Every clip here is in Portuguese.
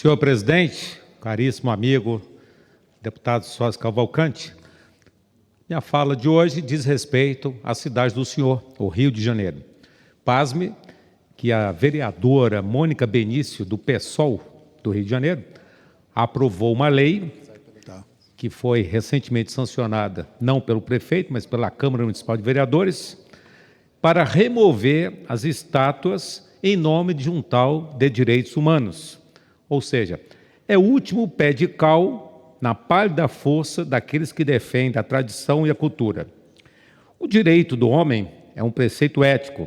Senhor presidente, caríssimo amigo, deputado Sócio Cavalcante, minha fala de hoje diz respeito à cidade do senhor, o Rio de Janeiro. Pasme que a vereadora Mônica Benício, do PSOL do Rio de Janeiro, aprovou uma lei que foi recentemente sancionada, não pelo prefeito, mas pela Câmara Municipal de Vereadores, para remover as estátuas em nome de um tal de direitos humanos. Ou seja, é o último pé de cal na pálida força daqueles que defendem a tradição e a cultura. O direito do homem é um preceito ético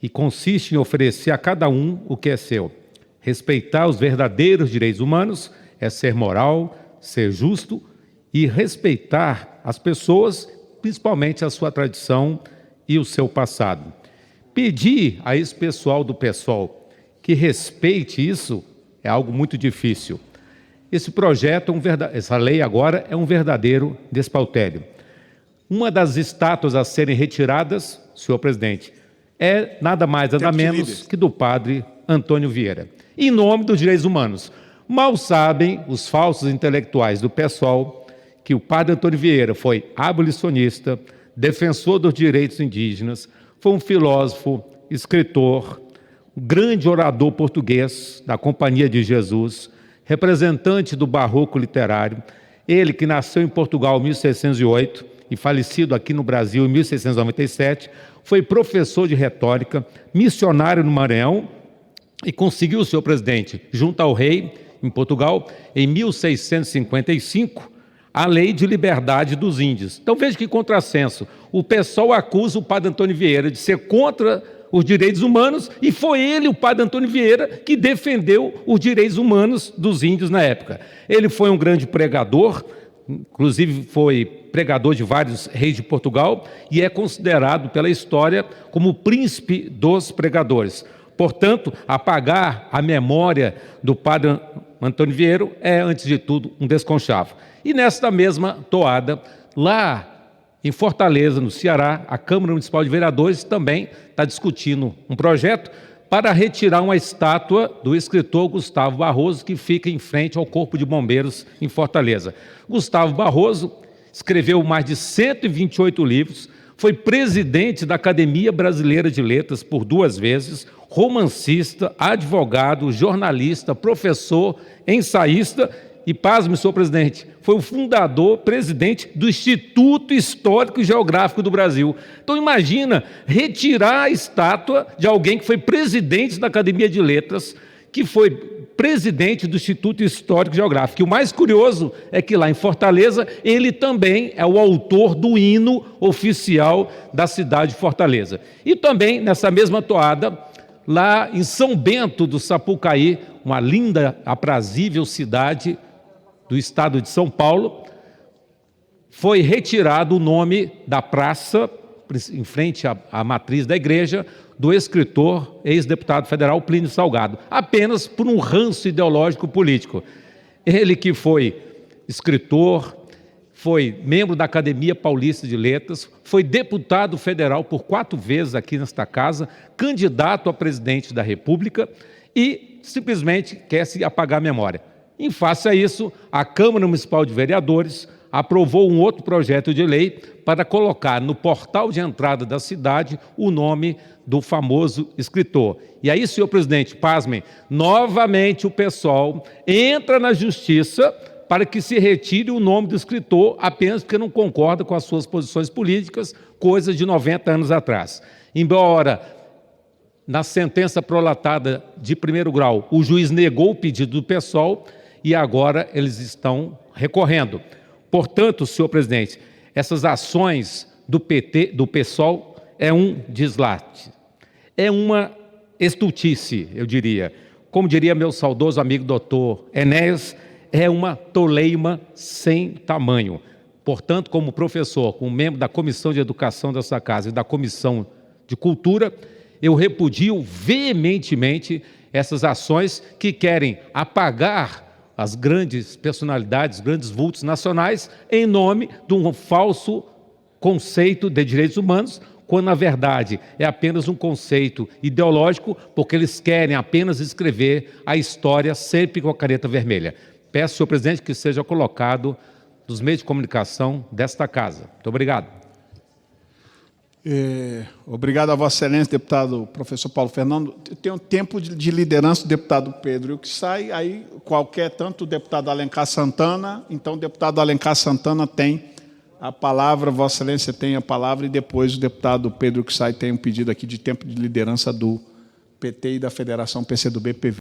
e consiste em oferecer a cada um o que é seu. Respeitar os verdadeiros direitos humanos é ser moral, ser justo e respeitar as pessoas, principalmente a sua tradição e o seu passado. Pedir a esse pessoal do PSOL que respeite isso é algo muito difícil. Esse projeto, essa lei agora é um verdadeiro despautério. Uma das estátuas a serem retiradas, senhor presidente, é nada mais, nada menos que do padre Antônio Vieira, em nome dos direitos humanos. Mal sabem os falsos intelectuais do PSOL que o padre Antônio Vieira foi abolicionista, defensor dos direitos indígenas, foi um filósofo, escritor, um grande orador português da Companhia de Jesus, representante do barroco literário, ele que nasceu em Portugal em 1608 e falecido aqui no Brasil em 1697, foi professor de retórica, missionário no Maranhão e conseguiu, senhor presidente, junto ao rei em Portugal, em 1655, a lei de liberdade dos índios. Então veja que contrassenso, o PSOL acusa o padre Antônio Vieira de ser contra os direitos humanos, e foi ele, o padre Antônio Vieira, que defendeu os direitos humanos dos índios na época. Ele foi um grande pregador, inclusive foi pregador de vários reis de Portugal, e é considerado pela história como o príncipe dos pregadores. Portanto, apagar a memória do padre Antônio Vieira é, antes de tudo, um desconchavo. E nesta mesma toada, lá em Fortaleza, no Ceará, a Câmara Municipal de Vereadores também está discutindo um projeto para retirar uma estátua do escritor Gustavo Barroso, que fica em frente ao Corpo de Bombeiros em Fortaleza. Gustavo Barroso escreveu mais de 128 livros, foi presidente da Academia Brasileira de Letras por 2 vezes, romancista, advogado, jornalista, professor, ensaísta e, pasme, senhor presidente, foi o fundador, presidente do Instituto Histórico e Geográfico do Brasil. Então imagina retirar a estátua de alguém que foi presidente da Academia de Letras, que foi presidente do Instituto Histórico e Geográfico. E o mais curioso é que lá em Fortaleza, ele também é o autor do hino oficial da cidade de Fortaleza. E também, nessa mesma toada, lá em São Bento do Sapucaí, uma linda, aprazível cidade do estado de São Paulo, foi retirado o nome da praça, em frente à matriz da igreja, do escritor, ex-deputado federal Plínio Salgado, apenas por um ranço ideológico político. Ele que foi escritor, foi membro da Academia Paulista de Letras, foi deputado federal por 4 vezes aqui nesta casa, candidato a presidente da República e simplesmente quer se apagar a memória. Em face a isso, a Câmara Municipal de Vereadores aprovou um outro projeto de lei para colocar no portal de entrada da cidade o nome do famoso escritor. E aí, senhor presidente, pasmem, novamente o PSOL entra na justiça para que se retire o nome do escritor apenas porque não concorda com as suas posições políticas, coisa de 90 anos atrás. Embora na sentença prolatada de 1º grau, o juiz negou o pedido do PSOL e agora eles estão recorrendo. Portanto, senhor presidente, essas ações do PT, do PSOL, é um deslate, é uma estultice, eu diria. Como diria meu saudoso amigo doutor Enéas, é uma toleima sem tamanho. Portanto, como professor, como membro da Comissão de Educação dessa casa e da Comissão de Cultura, eu repudio veementemente essas ações que querem apagar as grandes personalidades, grandes vultos nacionais, em nome de um falso conceito de direitos humanos, quando na verdade é apenas um conceito ideológico, porque eles querem apenas escrever a história sempre com a caneta vermelha. Peço, senhor presidente, que seja colocado nos meios de comunicação desta casa. Muito obrigado. Obrigado a Vossa Excelência, deputado professor Paulo Fernando. Tem um tempo de liderança do deputado Pedro que sai, aí tanto o deputado Alencar Santana, então o deputado Alencar Santana tem a palavra, Vossa Excelência tem a palavra, e depois o deputado Pedro que sai tem um pedido aqui de tempo de liderança do PT e da Federação PCdoB-PV.